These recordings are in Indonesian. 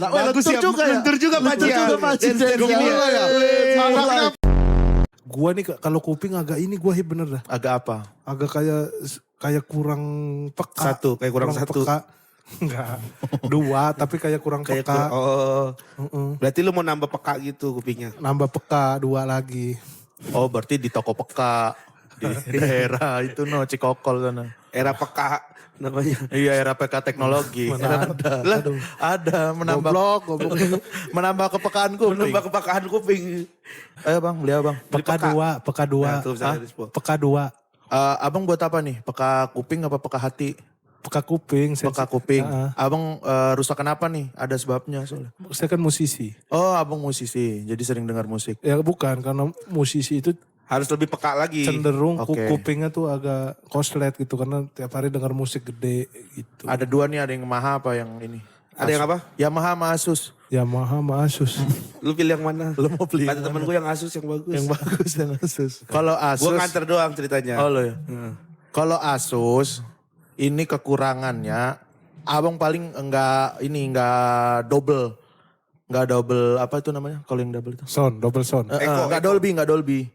Bagus ya, lentur juga Pak Ji ya. Gila ya. Gua nih kalau kuping agak ini gua bener dah. Agak apa? Agak kayak kurang peka. Satu, kayak kurang satu. Peka. Enggak. Dua, tapi kayak kurang Kayak peka. Berarti lu mau nambah peka gitu kupingnya. Nambah peka dua lagi. Oh berarti di toko peka. Di daerah itu Cikokol sana. Era peka namanya. Iya era PK teknologi. Mana Ada menambah Goblok. menambah kepekaan kuping. Menambah kepekaan kuping. Ayo bang, beli abang. Peka dua. Nah, tuh, Hah? Peka dua. Abang buat apa nih? Peka kuping apa peka hati? Peka kuping. Peka kuping. Heeh. Abang rusak kenapa nih? Ada sebabnya soalnya. Saya kan musisi. Oh abang musisi, jadi sering dengar musik. Ya bukan, karena musisi itu Harus lebih peka lagi. cenderung Oke. kupingnya tuh agak koslet gitu. Karena tiap hari dengar musik gede gitu. Ada dua nih, ada yang Yamaha apa yang ini? Ada yang apa? Yamaha sama Asus. Yamaha sama Asus. Lu pilih yang mana? Lu mau beli Kata temen gue yang Asus yang bagus. yang bagus yang Asus. Kalau Asus, Gue nganter doang ceritanya. oh lo ya. Kalau Asus ini kekurangannya, abang paling enggak double. Enggak double apa itu namanya? Kalau yang double itu. Double sound. Enggak Dolby.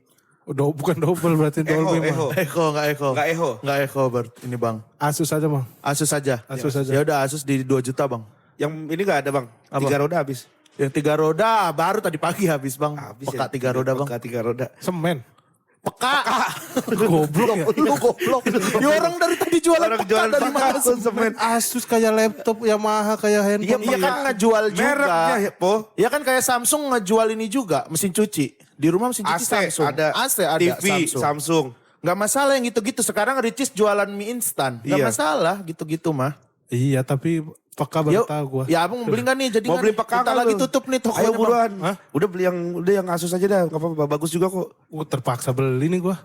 Bukan double berarti Dolby mah. Enggak Echo. Enggak Echo berarti ini bang. Asus aja mah. Asus saja. Asus aja. Ya udah Asus di 2 juta bang. Yang ini gak ada bang. Apa? 3 roda habis. Yang 3 roda baru tadi pagi habis bang. Habis Peka ya. 3 roda bang. Peka 3 roda. Semen. Peka. Goblok ya. Lu goblok. Ya orang dari tadi jualan Orang peka jualan dari peka, mana? konsumen. Asus kayak laptop, Yamaha kayak handphone. Iya kan ngejual juga. Mereknya ya, Po. Iya kan kayak Samsung ngejual ini juga, mesin cuci. Di rumah mesin cuci AC Samsung. ada. AC ada TV Samsung. Samsung. Gak masalah yang gitu-gitu. Sekarang Ricis jualan mie instan. Gak Iya. masalah gitu-gitu mah. Iya tapi peka baru tahu gua. Ya abang mau beli gak nih? Jadi Mau nggak beli nih? peka Kita nggak lagi lu? tutup nih tokonya. Ayo Bang. buruan. Hah? Udah yang Asus aja dah. Gak apa-apa. Bagus juga kok. Terpaksa beli nih gua.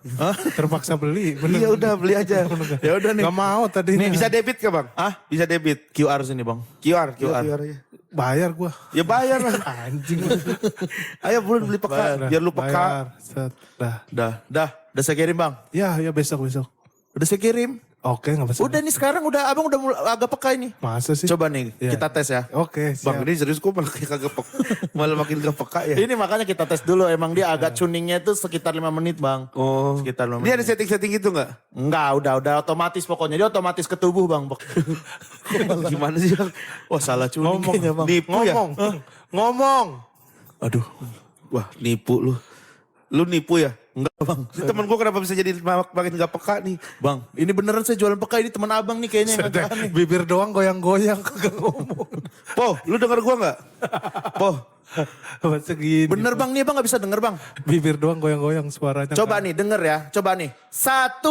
Terpaksa beli. Bener. Iya udah beli aja. Ya udah nih. Gak mau tadi. Bisa debit ke bang? Hah? Bisa debit. QR sini bang. QR. QR. aja. Bayar gua. Ya bayar lah. Anjing. Ayo buruan beli peka. Biar lu peka. Bayar. Set. Dah. Dah saya kirim bang. Ya besok. Udah saya kirim. Oke gak masalah. Udah nih sekarang abang udah agak peka ini. Masa sih? Coba nih Iya. kita tes ya. Oke siap. Bang ini serius kok malah kayak kagak peka. Malah makin gak peka ya. Ini makanya kita tes dulu. Emang dia agak tuningnya itu sekitar 5 menit bang. Oh. Sekitar 5 Dia menit. ada setting-setting gitu gak? Enggak, udah otomatis pokoknya. Dia otomatis ke tubuh bang. Gimana sih bang? Wah salah tuning kayaknya bang. Nipu ya? Ngomong. Aduh. Wah nipu lu. Lu nipu ya? Enggak bang. Ini temen gue kenapa bisa jadi makin gak peka nih? Bang, ini beneran saya jualan peka. Ini teman abang nih kayaknya yang agak aneh. Bibir doang goyang-goyang kagak ngomong. Po, lu denger gue gak? Po, Masa gini. Bener bang, nih abang gak bisa denger bang. Bibir doang goyang-goyang suaranya. Coba nih denger ya. Coba nih. 1.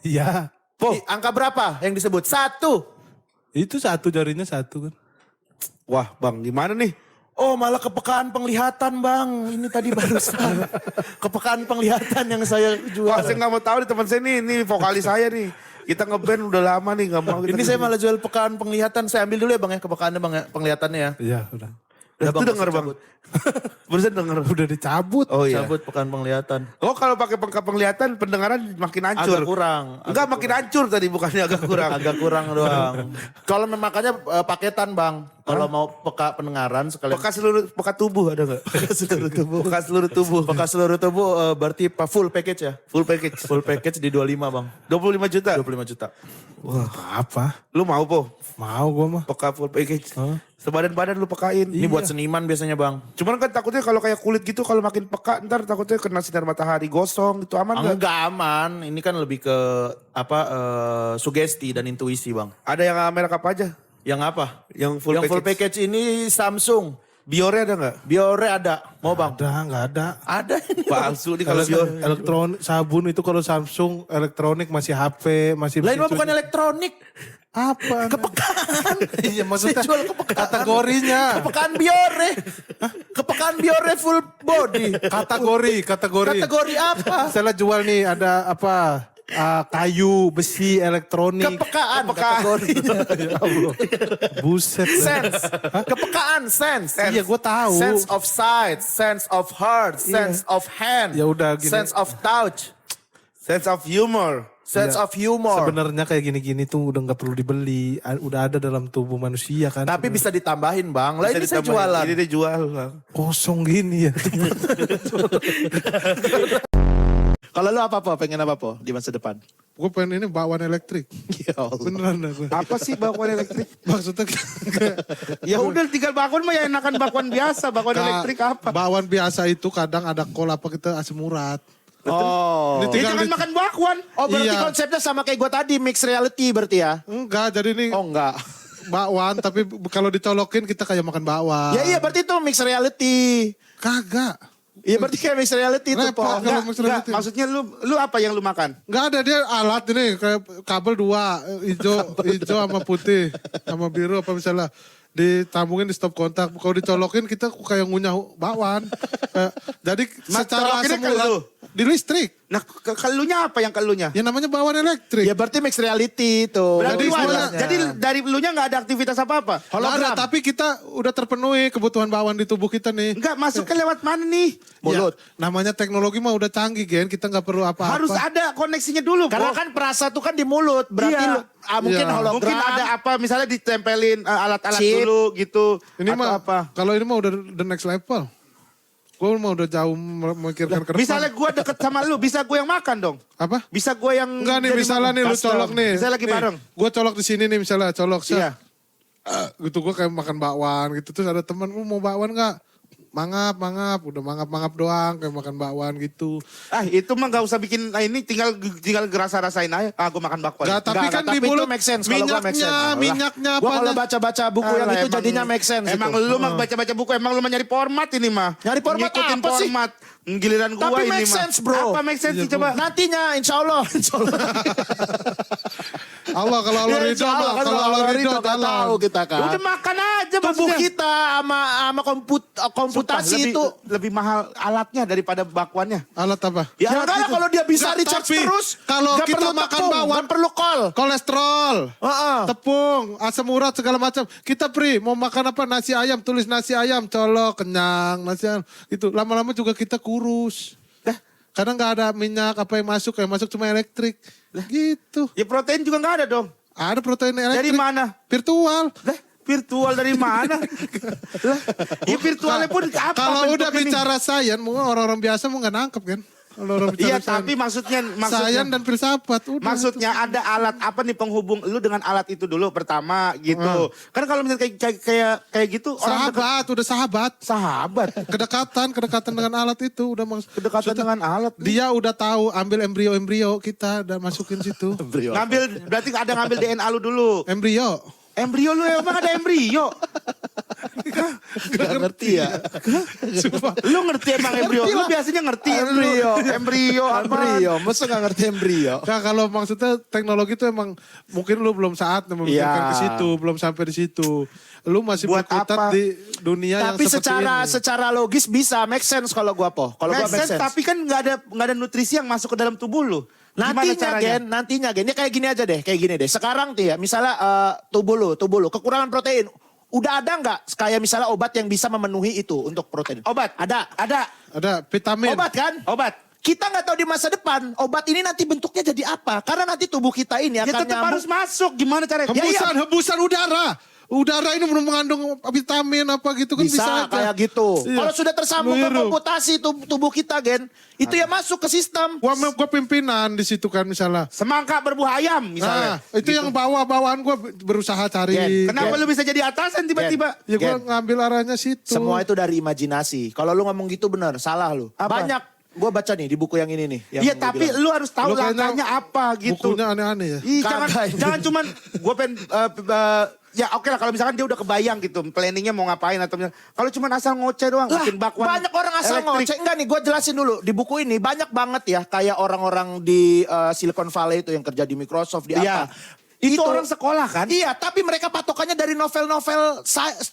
Iya. Po. Angka berapa yang disebut? 1. Itu satu jarinya satu kan. wah bang gimana nih? Oh malah kepekaan penglihatan bang. Ini tadi barusan. Kepekaan penglihatan yang saya jual. Wah saya gak mau tahu nih teman saya nih, ini vokalis saya nih. Kita ngeband udah lama nih gak mau. Ini saya malah jual pekaan penglihatan. Saya ambil dulu ya bang ya kepekaannya bang ya. Penglihatannya ya. Iya udah. Udah Bang, denger bang. Barusan denger. Udah dicabut. Oh iya. Cabut pekaan penglihatan. Oh kalau pakai penglihatan pendengaran makin hancur. Agak kurang. Enggak makin hancur tadi bukannya agak kurang. Agak kurang doang. Kalau makanya paketan bang. Kalau mau peka pendengaran sekalian. Peka tubuh ada nggak? Peka seluruh tubuh. Peka seluruh tubuh. Peka seluruh tubuh berarti full package ya. Full package. Full package di 25 bang. 25 juta. 25 juta. Wah apa? Lu mau po? Mau gua mah. Peka full package. Hah? Sebadan-badan lu pekain. Ini buat seniman biasanya bang. Cuman kan takutnya kalau kayak kulit gitu kalau makin peka ntar takutnya kena sinar matahari gosong itu aman nggak? Enggak aman. Ini kan lebih ke sugesti dan intuisi bang. Ada yang merek apa aja? Yang apa? Yang full Yang package. full package ini Samsung. Biore ada nggak? Biore ada. Mau bang? Nggak ada. Ada ini. Palsu nih kalau Kalau Biore. elektronik sabun itu kalau Samsung elektronik masih HP masih. Lain mah cuci. bukan elektronik. Apa? Kepekaan. Iya maksudnya Saya jual kepekaan. kategorinya. Kepekaan Biore. Kepekaan Biore full body. Kategori. Kategori apa? Saya jual nih ada apa? Kayu, besi, elektronik. Kepekaan. Kategorinya. Ya Allah. Buset. Sense. Kepekaan sense. Iya gue tahu. Sense of sight, sense of heart, sense of hand. Ya udah gini. Sense of touch. Sense of humor. Sense Iya. of humor. Sebenarnya kayak gini-gini tuh udah nggak perlu dibeli, udah ada dalam tubuh manusia kan. Tapi bisa ditambahin bang. Lah ini Bisa saya ditambahin. jualan. Ini dia jual, Bang. kosong gini ya. Kalau lu apa po? Pengen apa po di masa depan? Gue pengen ini bakwan elektrik. Ya Allah. Beneran dah gue. Apa sih bakwan elektrik? Maksudnya Ya udah tinggal bakwan mah ya enakan bakwan biasa. Bakwan elektrik apa? bakwan biasa itu kadang ada kol apa kita asam urat. Oh. Ini Dia tinggal jangan makan bakwan. Oh berarti Iya. konsepnya sama kayak gue tadi mix reality berarti ya? Enggak, jadi ini Oh enggak. bakwan tapi kalau dicolokin kita kayak makan bakwan. Ya iya berarti itu mix reality. Kagak. Iya berarti kayak mix reality itu Repot po. kalau Enggak, mix enggak. reality. Maksudnya lu apa yang lu makan? Enggak ada, dia alat ini kayak kabel dua, hijau sama putih sama biru apa misalnya ditambungin di stop kontak. Kalau dicolokin kita kayak ngunyah bakwan. Jadi Mas, secara colokinnya ke semula lu? di listrik. Nah, kelunya apa yang kelunya? Ya namanya bakwan elektrik. Ya berarti mix reality itu. Berarti Jadi wajar. semuanya- Jadi dari elunya nggak ada aktivitas apa-apa. Nggak ada, tapi kita udah terpenuhi kebutuhan bakwan di tubuh kita nih. Enggak, masuknya lewat mana nih? Mulut. Ya, namanya teknologi mah udah canggih, Gen. Kita nggak perlu apa-apa. Harus ada koneksinya dulu. Karena Bro. kan perasa tuh kan di mulut. Berarti Iya. lu, mungkin Iya. hologram. Mungkin ada apa, misalnya ditempelin alat-alat Chip. dulu gitu. Ini atau mah apa? kalau ini mah udah the next level. Gue mah udah jauh memikirkan ke depan. Misalnya gue deket sama lu, bisa gue yang makan dong. Apa? Bisa gue yang... Enggak nih, jadi misalnya makan. nih lu Custom. colok nih. Misalnya lagi bareng. Gue colok di sini nih misalnya, colok. set. Iya. Gitu gue kayak makan bakwan gitu. Terus ada teman, mau bakwan gak? Mangap. Udah mangap doang kayak makan bakwan gitu. Ah itu mah gak usah bikin, ini tinggal gerasa-rasain aja. Ah gue makan bakwan. Gak, tapi Enggak, kan di tapi mulut itu make sense kalau gua make sense. minyaknya Gua apa? kalau baca-baca buku yang Alah, itu emang- jadinya make sense Emang itu. lu mah baca-baca buku, emang lu mah nyari format ini mah. Nyari format Ngikutin apa sih? format. Giliran gua Tapi ini make mah. sense, bro. Apa make sense sih Iya, coba? Nantinya insya Allah. Allah kalau Allah Ya, ridho insya Allah, mah, kan kalau Allah ridho nggak jalan. tahu kita kan. Udah makan aja Tubuh maksudnya. kita sama komputasi Sumpah, itu. lebih mahal alatnya daripada bakwannya. Alat apa? Ya, enggak lah gitu. kalau dia bisa Nggak, recharge tapi terus. kalau nggak kita perlu makan tepung, bawang- nggak perlu kol. Kolesterol, Heeh. tepung, asam urat segala macam. Kita pri mau makan apa, nasi ayam, tulis nasi ayam, colok kenyang, nasi ayam. Itu lama-lama juga kita kurus. Dah, Karena nggak ada minyak apa yang masuk cuma elektrik. Gitu. ya protein juga nggak ada dong. Ada protein elektrik. Dari mana? Virtual. Lah, virtual dari mana? Lah, ya virtualnya pun apa? Kalau udah bentuk ini? bicara sains, mau orang-orang biasa mau nggak nangkep kan? Kalau orang bicara Iya, tapi maksudnya sains dan filsafat. Udah. maksudnya ada alat apa nih penghubung lu dengan alat itu dulu pertama gitu. Kan kalau misalnya kayak gitu orang dekat- sahabat, udah sahabat, kedekatan dengan alat itu udah kedekatan dengan alat. dia udah tahu ambil embrio kita dan masukin situ. Ngambil berarti ada ngambil DNA lu dulu. Embrio. Embrio lu emang ada embrio. Gak ngerti ya. Lu ngerti emang embrio? Lu biasanya ngerti Embrio. Embrio apa? Embrio, masa gak ngerti embrio? Nah, kalau maksudnya teknologi itu emang mungkin lu belum saatnya memikirkan Iya. ke situ, belum sampai di situ. Lu masih Buat berkutat apa? di dunia yang Tapi seperti ini. secara logis bisa make sense kalau gua po. Kalau gua make sense. Tapi kan nggak ada nutrisi yang masuk ke dalam tubuh lu. Gimana caranya? Nantinya Gen. Ini kayak gini aja deh, kayak gini deh. Sekarang tuh ya, misalnya tubuh lu kekurangan protein. Udah ada nggak kayak misalnya obat yang bisa memenuhi itu untuk protein? Obat? Ada. Ada vitamin. Obat kan? Obat. Kita nggak tahu di masa depan obat ini nanti bentuknya jadi apa. Karena nanti tubuh kita ini Ya akan tetap nyambung. harus masuk. Gimana caranya? Hembusan udara. Udara ini belum mengandung vitamin apa gitu kan bisa, Bisa aja. kayak gitu. Iya. Kalau sudah tersambung ke Ngirup. komputasi tubuh kita Gen. Itu ya masuk ke sistem. Gua pimpinan di situ kan misalnya. Semangka berbuah ayam misalnya. Nah, itu yang bawaan gua berusaha cari. Gen, Kenapa lu bisa jadi atasan tiba-tiba? Ya gua Gen. ngambil arahnya situ. Semua itu dari imajinasi. Kalau lu ngomong gitu bener, salah lu. Apa? Banyak. Gue baca nih di buku yang ini nih. yang Iya gua tapi bilang. lu harus tahu Lu kayaknya langkahnya apa gitu. Bukunya aneh-aneh ya. Ih, jangan Kagak. jangan cuman gue pengen ya oke lah kalau misalkan dia udah kebayang gitu planningnya mau ngapain atau kalau cuman asal ngoceh doang Lah, bikin bakwan banyak orang asal elektrik. ngoceh. Enggak nih, gue jelasin dulu. Di buku ini banyak banget ya kayak orang-orang di Silicon Valley itu yang kerja di Microsoft, di Iya. apa. Itu orang sekolah kan? Iya, tapi mereka patokannya dari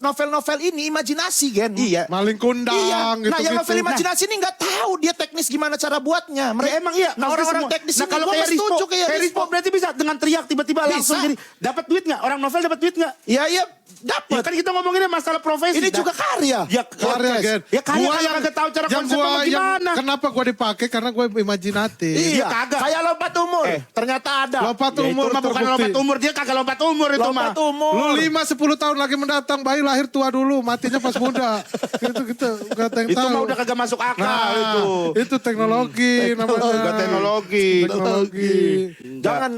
novel-novel ini imajinasi, Gen. Iya. Maling kundang Iya. gitu. Nah, yang novel imajinasi ini nggak tahu dia teknis gimana cara buatnya. Ya, emang iya. Nah, Maksudnya orang-orang semua- teknis nah, ini kalau gua kayak mah Rispo, setuju kayak Rispo Rispo. berarti bisa dengan teriak tiba-tiba langsung Bisa. jadi dapat duit nggak? Orang novel dapat duit nggak? Iya, iya. Dapat. kan kita ngomonginnya masalah profesi. Ini juga karya. Ya Karya, Gen. Ya karya Gua kan yang- kagak tahu cara yang konsep gua apa gimana. kenapa gue dipakai karena gue imajinatif. Iya, kagak. kayak lompat umur. Ternyata ada. Lompat Ya, itu umur mah bukan terbukti. lompat umur, dia kagak lompat umur itu mah. Lompat umur. Lu 5-10 tahun lagi mendatang bayi lahir tua dulu, matinya pas muda. Itu kita gak ada yang Itu tahu. mah udah kagak masuk akal Nah, itu teknologi namanya. Bukan teknologi. Teknologi.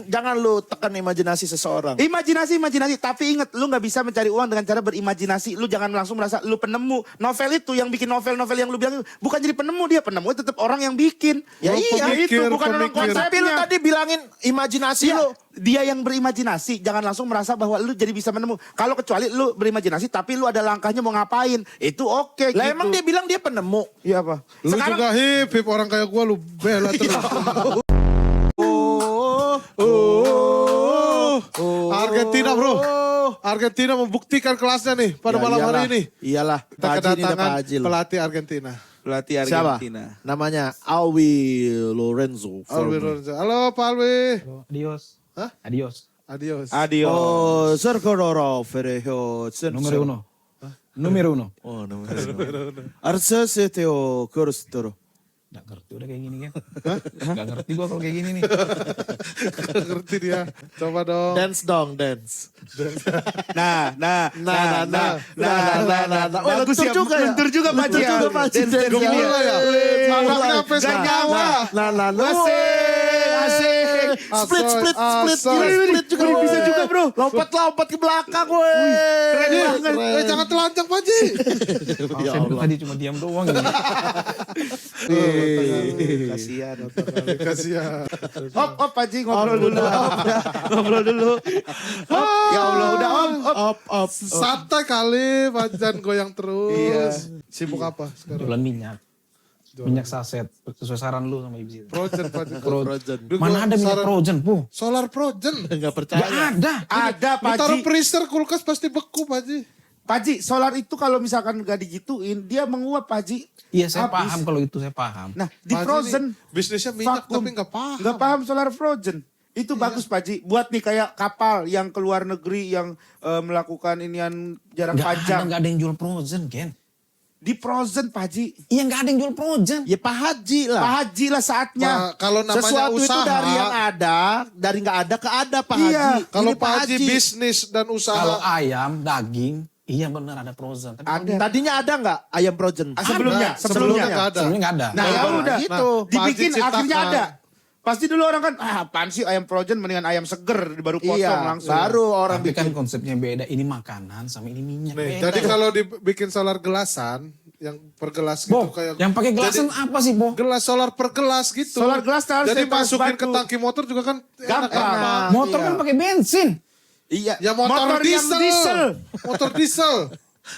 Jangan lu tekan imajinasi seseorang. Imajinasi, tapi inget lu nggak bisa mencari uang dengan cara berimajinasi. Lu jangan langsung merasa lu penemu. Novel itu yang bikin novel-novel yang lu bilang itu, bukan jadi penemu, dia penemu tetap orang yang bikin. Ya Oh, iya, pemikir, itu bukan orang pemikir. Tapi lu konsepnya. tadi bilangin imajinasi Iya, lu. dia yang berimajinasi, jangan langsung merasa bahwa lu jadi bisa menemu. Kalau kecuali lu berimajinasi tapi lu ada langkahnya mau ngapain, itu oke Lah gitu. emang dia bilang dia penemu. Iya apa? Lu juga hip orang kayak gue lu bela terus. Argentina bro. Argentina membuktikan kelasnya nih pada Ya, malam iyalah. hari ini. Iyalah, Kita Pak Haji ini udah kedatangan Pak Haji loh. pelatih Argentina. Pelatih Siapa? Argentina. Namanya Alwi Lorenzo. Alwi Lorenzo. Halo Pak Alwi. Adios. Hah? Adios. Adios. Adios. Oh, Sergio Ferrejo. Número uno. Número uno. Oh, nomor uno. Arsa seteo korstoro. Gak ngerti udah kayak gini kan. Gak ngerti gua kalau kayak gini nih. Ngerti dia. Coba dong. Dance dong, dance. Nah. Oh, Bagus ya, juga ya. lentur juga Pak Haji. Lentur juga, Pak Haji. Dance Dance gini ya. ya. Tangannya sampai Gak senyawa. Asik. Split, split, split. Asoy. Split juga. Bisa juga bro. Lompat ke belakang, weh. Keren banget. Jangan telanjang Pak Haji. Saya tadi cuma diam doang. Gitu. Kasihan. Kasihan. Op Pak Haji ngobrol dulu. Ngobrol dulu. Ya Allah udah op. Santai kali, Fajan goyang terus. Iya. Sibuk apa sekarang? Jualan minyak. Minyak saset. Sesuai saran lu sama ibu. Projen, Fajan. Mana ada minyak Projen, Bu? Solar Projen. Enggak percaya. Gak ada. Ada Pak Taruh Haji. freezer kulkas pasti beku, Pak Haji. Pak Haji, solar itu kalau misalkan gak digituin, dia menguap Pak Haji. Iya saya Habis. paham kalau itu saya paham. Nah, di Pak Haji frozen. nih, bisnisnya minyak vakum. tapi nggak paham. Nggak paham solar frozen. Itu bagus Pak Haji. Buat nih kayak kapal yang keluar negeri yang melakukan inian jarak panjang. Gak ada yang jual Projen, Gen. Di frozen Pak Haji. Iya gak ada yang jual Projen. Ya Pak Haji lah. Pak Haji lah saatnya. Kalau namanya Sesuatu usaha, itu dari yang ada, dari nggak ada ke ada Pak Iya. Haji. kalau Ini Pak Haji bisnis dan Kalau usaha, ayam, daging, iya benar ada Projen. Tapi kalau Tadinya ada nggak ayam Projen? Sebelumnya. sebelumnya nggak ada. sebelumnya gak ada. Nah, ya Nah, udah. gitu. Dibikin Pak Haji akhirnya ciptakan. ada. Pasti dulu orang kan, apaan sih ayam frozen mendingan ayam seger baru potong Iya, langsung. baru orang Tapi bikin. kan konsepnya beda. Ini makanan sama ini minyak. nih, beda. jadi kalau dibikin solar gelasan, yang per gelas gitu Bo, kayak yang pakai gelasan jadi apa sih, Bo? gelas solar per gelas gitu. Solar gelas harus jadi bebas masukin ke batu. tangki motor juga kan Gampang. enak. Motor iya. kan pakai bensin. Iya. Ya motor, yang diesel. Motor diesel.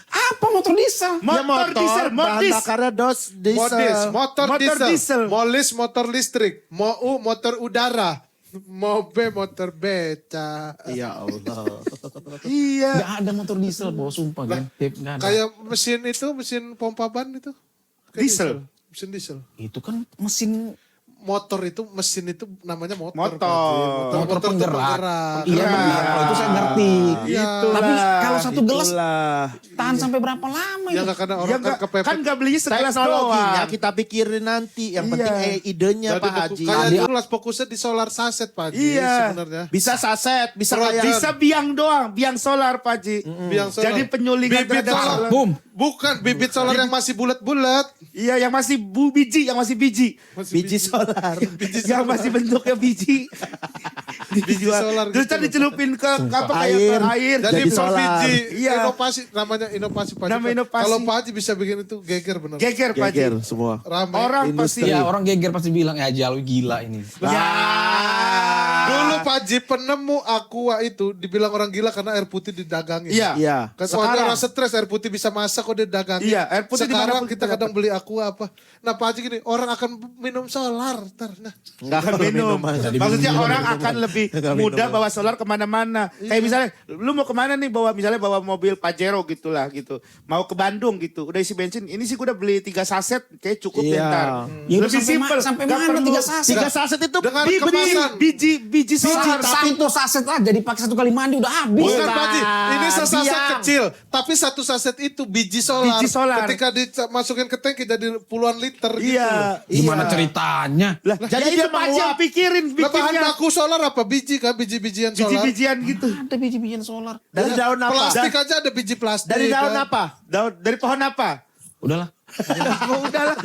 Apa motor diesel? Motor diesel, bahan modis. bakarnya diesel. Modis, motor, Motor diesel. diesel. Molis motor listrik. Mau U motor udara. Mau B motor beca. Ya Allah. Iya. Gak ada motor diesel, Bo. Sumpah kan. Gak ada. Kayak mesin itu, mesin pompa ban itu. Kayak Diesel. Mesin diesel. Itu kan mesin Motor itu, mesin itu namanya motor. Motor. Pak Haji. motor itu penggerak. Iya Penggerak. benar. Kalau itu saya ngerti. Iya. Tapi kalau satu gelas Itulah. tahan sampai berapa lama Ya itu? nggak karena Ya orang kan enggak, kepepet. kan enggak belinya segelas Teknologinya doang. kita pikirin nanti. Yang Iya. penting idenya Jadi Pak Haji. kayak Tadi- jelas fokusnya di solar saset Pak Haji Iya. sebenarnya. Bisa saset, bisa Projen. kayak Bisa biang doang, biang solar Pak Haji. Biang solar. Jadi penyulingan Bibit terhadap solar. solar. Boom. Bukan bibit solar yang masih bulat-bulat. Iya, yang masih biji, yang masih biji. biji solar. Yang masih bentuknya biji. Dijual. solar Terus gitu. kan dicelupin ke apa kayak Air. ke air. Jadi Jadi solar. biji Iya. inovasi namanya inovasi Pak Haji. Nama inovasi. Kalau Pak Haji bisa bikin itu geger bener. Geger Pak Haji. Geger semua. Rame. Orang Industri. pasti. Ya orang geger pasti bilang ya Jalu gila ini. Ya. Dulu Pak Haji penemu Aqua itu dibilang orang gila karena air putih didagangin. Iya. Iya. Kan Sekarang. orang orang stres air putih bisa masak kok dia dagangin. Iya, air putih Sekarang dimanapun kita kita kadang beli Aqua apa. Nah Pak Haji gini, orang akan minum solar. Ntar, nah. Enggak Akan minum. Jadi Maksudnya minum. orang akan lebih mudah bawa solar kemana-mana. Kayak misalnya, lu mau kemana nih misalnya bawa mobil Pajero gitulah gitu. Mau ke Bandung gitu, udah isi bensin. Ini sih gue udah beli 3 saset, kayak cukup Iya. bentar. Ya udah Lebih sampai simpel. sampai Nggak mana perlu- 3 saset? 3 saset itu Dengan Biji, kemasan. biji solar. satu saset aja dipakai 1 kali mandi udah habis. Bukan Baji, ini sesaset Biang. kecil. Tapi 1 saset itu biji solar. Biji solar. Ketika dimasukin ke tank jadi puluhan liter gitu. Iya. Gimana ceritanya? Lah, Jadi dia jadi dia yang pikirin Lah, bahan bikinnya. baku solar apa? Biji kan, biji-bijian solar. Biji-bijian gitu. Ada biji-bijian solar. Dari daun apa? Plastik aja ada biji plastik. Dari daun kan. apa? Daun dari pohon apa? Udahlah. Oh, udahlah.